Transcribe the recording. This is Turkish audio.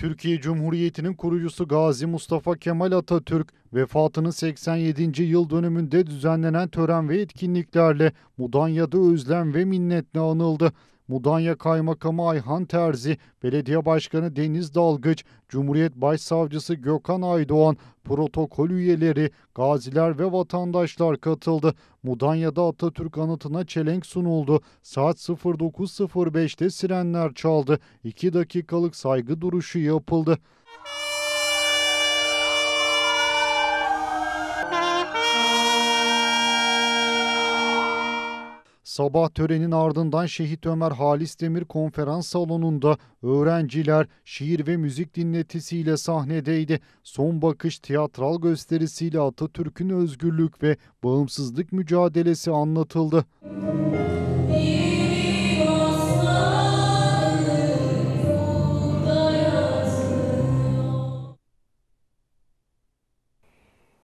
Türkiye Cumhuriyeti'nin kurucusu Gazi Mustafa Kemal Atatürk vefatının 87. yıl dönümünde düzenlenen tören ve etkinliklerle Mudanya'da özlem ve minnetle anıldı. Mudanya Kaymakamı Ayhan Terzi, Belediye Başkanı Deniz Dalgıç, Cumhuriyet Başsavcısı Gökhan Aydoğan, protokol üyeleri, gaziler ve vatandaşlar katıldı. Mudanya'da Atatürk anıtına çelenk sunuldu. Saat 09.05'te sirenler çaldı. 2 dakikalık saygı duruşu yapıldı. Sabah törenin ardından Şehit Ömer Halis Demir konferans salonunda öğrenciler şiir ve müzik dinletisiyle sahnedeydi. Son bakış tiyatral gösterisiyle Atatürk'ün özgürlük ve bağımsızlık mücadelesi anlatıldı.